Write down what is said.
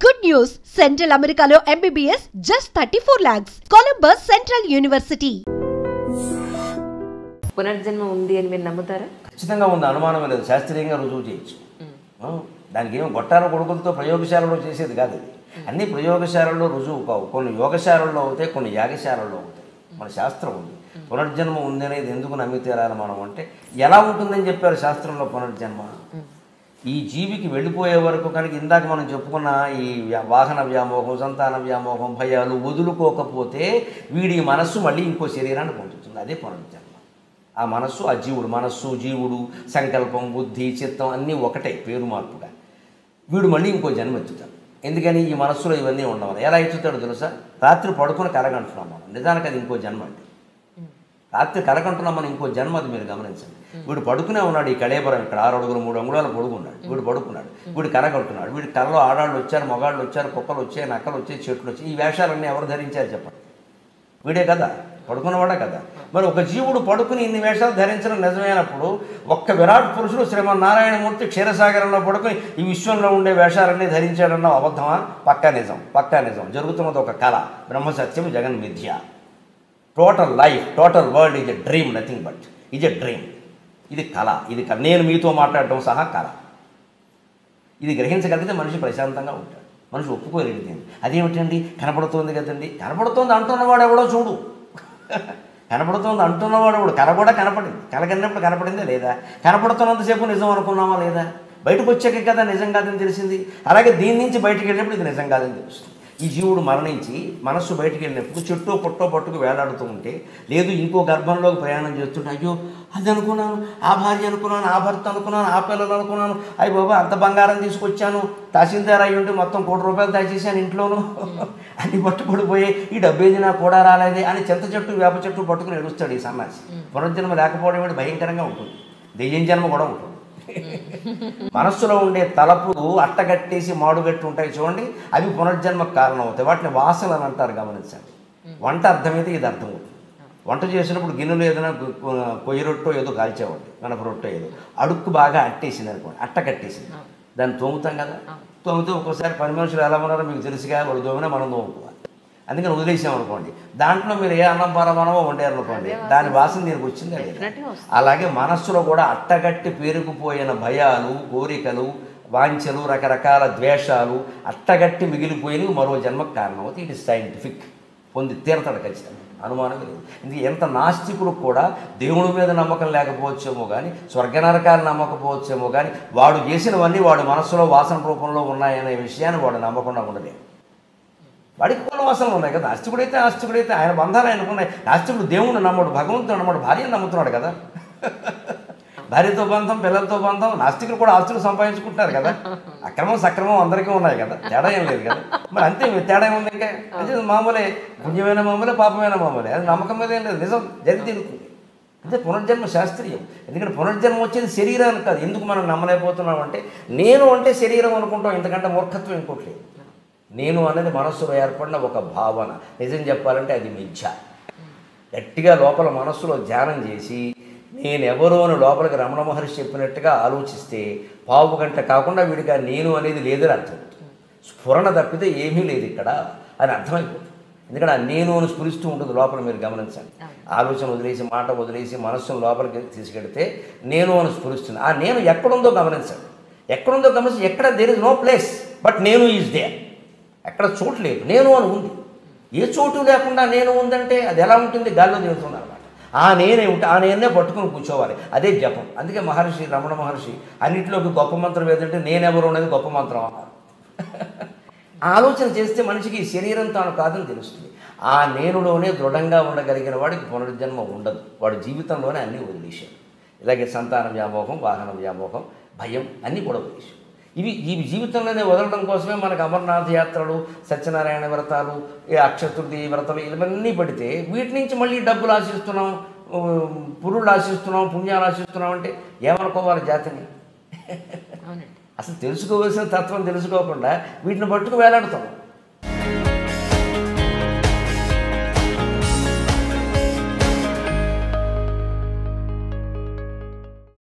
Good news! Central Americano MBBS just 34 lakhs. Columbus Central University. పునర్జన్మ ఉంది అని మీరు నమ్ముతారా? ఖచ్చితంగా ఉంది, అనుమానం లేదు. శాస్త్రీయంగా రుజువు చేయొచ్చు. దానికి ఏమో గొట్టాల కొడుకులతో ప్రయోగశాలలో చేసేది కాదు అది. అన్ని ప్రయోగశాలల్లో రుజువు కావు. కొన్ని యోగశాలల్లో అవుతాయి, కొన్ని యాగశాలల్లో అవుతాయి. మన శాస్త్రం ఉంది. పునర్జన్మ ఉంది అనేది ఎందుకు నమ్మి తీరాలి మనం అంటే, ఎలా ఉంటుందని చెప్పారు శాస్త్రంలో పునర్జన్మ. ఈ జీవికి వెళ్ళిపోయే వరకు కనుక ఇందాక మనం చెప్పుకున్న ఈ వాహన వ్యామోహం, సంతాన వ్యామోహం, భయాలు వదులుకోకపోతే వీడి మనస్సు మళ్ళీ ఇంకో శరీరాన్ని పొందుతుంది. అదే పునర్జన్మ. ఆ మనస్సు, ఆ జీవుడు, మనస్సు జీవుడు, సంకల్పం, బుద్ధి, చిత్తం అన్నీ ఒకటే, పేరు మార్పుగా. వీడు మళ్ళీ ఇంకో జన్మ ఎత్తుతాడు. ఎందుకని? ఈ మనస్సులో ఇవన్నీ ఉండవాలి. ఎలా ఎత్తుతాడో తెలుసా? రాత్రి పడుకుని కలగంటున్నాం మనం. నిజానికి అది ఇంకో జన్మ అండి. రాత్రి కలగంటున్నాం మనం, ఇంకో జన్మ. అది మీరు గమనించండి. వీడు పడుకునే ఉన్నాడు. ఈ కళేబరం ఇక్కడ 6 అడుగులు 3 అంగుళాలు పడుకున్నాడు. వీడు పడుకున్నాడు. వీడు కలగంటున్నాడు. వీడి కళలో ఆడాళ్ళు వచ్చారు, మగాళ్ళు వచ్చారు, కుక్కలు వచ్చాయి, నక్కలు వచ్చాయి, చెట్లు వచ్చాయి. ఈ వేషాలన్నీ ఎవరు ధరించారు చెప్పండి? వీడే కదా, పడుకున్నవాడే కదా. మరి ఒక జీవుడు పడుకుని ఇన్ని వేషాలు ధరించడం నిజమైనప్పుడు, ఒక్క విరాట్ పురుషుడు శ్రీమన్నారాయణమూర్తి క్షీరసాగరంలో పడుకుని ఈ విశ్వంలో ఉండే వేషాలన్నీ ధరించాడన్న అబద్ధమా? పక్కా నిజం, పక్కా నిజం. జరుగుతున్నది ఒక కళ. బ్రహ్మసత్యం, జగన్ మిథ్య. Total life, total world is a dream, nothing but is a dream. ఇది కళ. ఇది నేను మీతో మాట్లాడటం సహా కళ. ఇది గ్రహించగలిగితే మనిషి ప్రశాంతంగా ఉంటాడు. మనిషి ఒప్పుకోలేనిది. అదేమిటండి? కనపడుతోంది కదండి. కనపడుతోంది అంటున్నవాడు ఎవడో చూడు. కనపడుతోంది అంటున్నవాడు ఎవడు? కళ కూడా కనపడింది. కళ కన్నప్పుడు కనపడిందా లేదా? కనపడుతున్నంతసేపు నిజం అనుకున్నామా లేదా? బయటకు వచ్చాక కదా నిజం కాదని తెలిసింది. అలాగే దీని నుంచి బయటకు వెళ్ళినప్పుడు ఇది నిజం కాదని తెలుస్తుంది. ఈ జీవుడు మరణించి మనస్సు బయటికి వెళ్ళినప్పుడు చెట్టో పొట్టో పట్టుకు వేలాడుతూ ఉంటే, లేదు ఇంకో గర్భంలోకి ప్రయాణం చేస్తుంటే, అయ్యో అది అనుకున్నాను, ఆ భార్య అనుకున్నాను, ఆ భర్త అనుకున్నాను, ఆ పిల్లలు అనుకున్నాను, అయ్యి బాబా అంత బంగారం తీసుకొచ్చాను, తహసీల్దార్ అయ్యి ఉంటే మొత్తం ₹1,00,00,000 దాచేసాను ఇంట్లోనూ, అన్ని పట్టుబడిపోయి ఈ డబ్బేది నాకు కూడా రాలేదే అని చింత చెట్టు, వేప చెట్టు పట్టుకుని ఏడుస్తాడు ఈ సన్నాసి. పునర్జన్మ లేకపోవడం ఏంటి? భయంకరంగా ఉంటుంది. దెయ్యం జన్మ కూడా ఉంటుంది. మనస్సులో ఉండే తలపులు అట్టగట్టేసి మాడుగట్టి ఉంటాయి చూడండి, అవి పునర్జన్మకు కారణం అవుతాయి. వాటిని వాసనలు అని అంటారు. గమనించండి. వంట అర్థమైతే ఇది అర్థం అవుతుంది. వంట చేసినప్పుడు గిన్నెలు ఏదైనా కొయ్యి రొట్టో ఏదో కాల్చేవాడి, గణప రొట్టో ఏదో అడుక్కు బాగా అట్టేసింది అనుకోండి, అట్ట కట్టేసింది. దాన్ని తోముతాం కదా. తోమితే ఒక్కోసారి పని మనుషులు ఎలా ఉన్నారో మీకు తెలుసుగా, వాళ్ళు తోమినా మనం తోముకోవాలి. అందుకని వదిలేసామనుకోండి, దాంట్లో మీరు ఏ అన్నం పరమానమో వండారనుకోండి, దాని వాసన దీనికి వచ్చిందా లేదా? అలాగే మనస్సులో కూడా అట్టగట్టి పేరుకుపోయిన భయాలు, కోరికలు, వాంఛలు, రకరకాల ద్వేషాలు అట్టగట్టి మిగిలిపోయినవి మరో జన్మకు కారణం అవుతుంది. It is scientific. పొంది తీరతాడు ఖచ్చితంగా, అనుమానం లేదు. ఇది ఎంత నాస్తికులకు కూడా దేవుడి మీద నమ్మకం లేకపోవచ్చేమో కానీ, స్వర్గనరకాలు నమ్మకపోవచ్చేమో కానీ, వాడు చేసినవన్నీ వాడు మనస్సులో వాసన రూపంలో ఉన్నాయనే విషయాన్ని వాడు నమ్మకుండా ఉండలేదు. వాడికి కొన్ని వాసనలు ఉన్నాయి కదా. ఆస్తికుడైతే ఆయన బంధాలు ఆయనకున్నాయి. నాస్తికుడు దేవుణ్ణి నమ్మడు, భగవంతుడు నమ్మడు, భార్యను నమ్ముతున్నాడు కదా. భార్యతో బంధం, పిల్లలతో బంధం. నాస్తికులు కూడా ఆస్తులు సంపాదించుకుంటున్నారు కదా. అక్రమం సక్రమం అందరికీ ఉన్నాయి కదా, తేడా ఏం లేదు కదా. మరి అంతే, తేడా ఏముంది? ఇంకా అంటే మామూలే, పుణ్యమైన మామూలే, పాపమైన మామూలే. అది నమ్మకం మీద ఏం లేదు, నిజం జరిగి తీరుతుంది. అంటే పునర్జన్మ శాస్త్రీయం. ఎందుకంటే పునర్జన్మ వచ్చేది శరీరానికి కాదు. ఎందుకు మనం నమ్మలేకపోతున్నాం అంటే, నేను అంటే శరీరం అనుకుంటాం. ఇంతకంటే మూర్ఖత్వం ఇంకోట్లేదు. నేను అనేది మనస్సులో ఏర్పడిన ఒక భావన. నిజం చెప్పాలంటే అది మిథ్య. గట్టిగా లోపల మనస్సులో ధ్యానం చేసి నేనెవరో అని లోపలికి రమణ మహర్షి చెప్పినట్టుగా ఆలోచిస్తే పావు గంట కాకుండా వీడికి నేను అనేది లేదని అర్థం. స్ఫురణ తప్పితే ఏమీ లేదు ఇక్కడ అని అర్థమైపోతుంది. ఎందుకంటే ఆ నేను అని స్ఫురిస్తూ ఉంటుంది లోపల. మీరు గమనించండి. ఆలోచన వదిలేసి, మాట వదిలేసి మనస్సును లోపలికి తీసుకెడితే నేను అని స్ఫురిస్తుంది. ఆ నేను ఎక్కడుందో గమనించండి. ఎక్కడుందో గమనించి, ఎక్కడ there is no place but నేను ఈజ్ దేర్. ఎక్కడ చోటు లేదు, నేను అని ఉంది. ఏ చోటు లేకుండా నేను ఉందంటే అది ఎలా ఉంటుంది? గాల్లో తిరుగుతుంది అనమాట. ఆ నేనే ఉంటే ఆ నేనే పట్టుకుని కూర్చోవాలి. అదే జపం. అందుకే మహర్షి, రమణ మహర్షి అన్నింటిలోకి గొప్ప మంత్రం ఏదంటే నేనెవరు అనేది గొప్ప మంత్రం అన్నారు. ఆలోచన చేస్తే మనిషికి శరీరం తాను కాదని తెలుస్తుంది. ఆ నేనులోనే దృఢంగా ఉండగలిగిన వాడికి పునర్జన్మ ఉండదు. వాడు జీవితంలోనే అన్నీ వదిలేశాడు. ఇలాగే సంతాన వ్యామోహం, వాహన వ్యామోహం, భయం అన్నీ కూడా వదిలేశాడు. ఈ జీవితంలోనే వదలడం కోసమే మనకు అమర్నాథ్ యాత్రలు, సత్యనారాయణ వ్రతాలు, అక్షతృతి వ్రతాలు ఇవన్నీ పడితే వీటి నుంచి మళ్ళీ డబ్బులు ఆశిస్తున్నాం, పురుళ్ళు ఆశిస్తున్నాం, పుణ్యాలు ఆశిస్తున్నాం అంటే ఏమనుకోవాలి జాతిని? అసలు తెలుసుకోవాల్సిన తత్వం తెలుసుకోకుండా వీటిని పట్టుకు వేలాడుతాం.